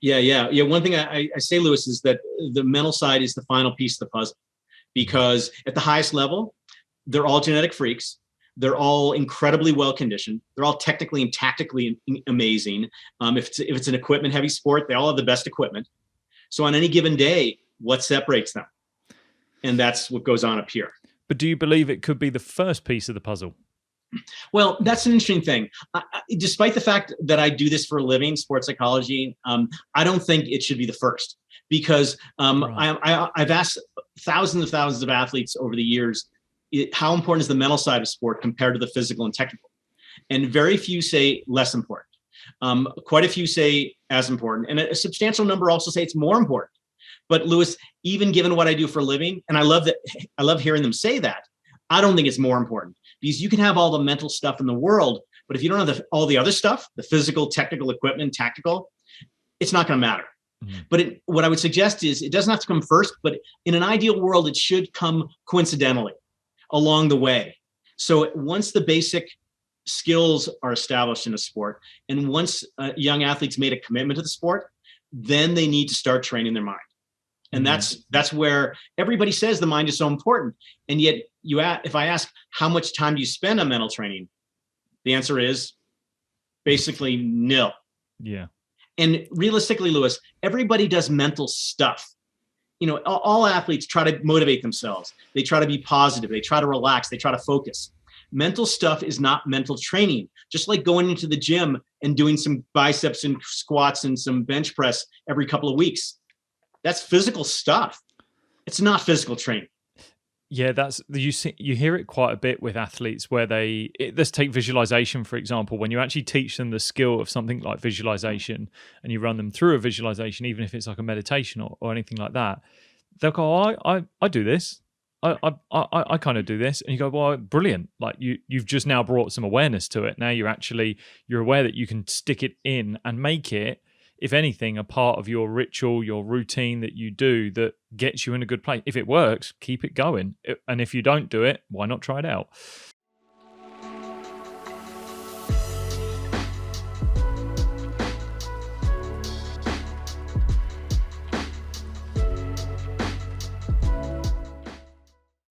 Yeah. One thing I say, Lewis, is that the mental side is the final piece of the puzzle, because at the highest level, they're all genetic freaks. They're all incredibly well conditioned. They're all technically and tactically amazing. If it's an equipment heavy sport, they all have the best equipment. So on any given day, what separates them? And that's what goes on up here. But do you believe it could be the first piece of the puzzle? Well, that's an interesting thing. Despite the fact that I do this for a living, sports psychology, I don't think it should be the first, because right. I've asked thousands of athletes over the years, how important is the mental side of sport compared to the physical and technical? And very few say less important. Quite a few say as important. And a substantial number also say it's more important. But Lewis, even given what I do for a living, and I love hearing them say that, I don't think it's more important, because you can have all the mental stuff in the world, but if you don't have all the other stuff, the physical, technical, equipment, tactical, it's not going to matter. Mm-hmm. But what I would suggest is it doesn't have to come first, but in an ideal world, it should come coincidentally along the way. So once the basic skills are established in a sport, and once young athletes made a commitment to the sport, then they need to start training their mind. And that's where everybody says the mind is so important. And yet if I ask, how much time do you spend on mental training? The answer is basically nil. Yeah. And realistically, Lewis, everybody does mental stuff. All athletes try to motivate themselves. They try to be positive. They try to relax. They try to focus. Mental stuff is not mental training. Just like going into the gym and doing some biceps and squats and some bench press every couple of weeks. That's physical stuff. It's not physical training. Yeah, you hear it quite a bit with athletes where let's take visualization, for example. When you actually teach them the skill of something like visualization and you run them through a visualization, even if it's like a meditation or anything like that, they'll go, I do this. I kind of do this. And you go, well, brilliant. Like you've just now brought some awareness to it. Now you're aware that you can stick it in and make it, if anything, a part of your ritual, your routine that you do that gets you in a good place. If it works, keep it going. And if you don't do it, why not try it out?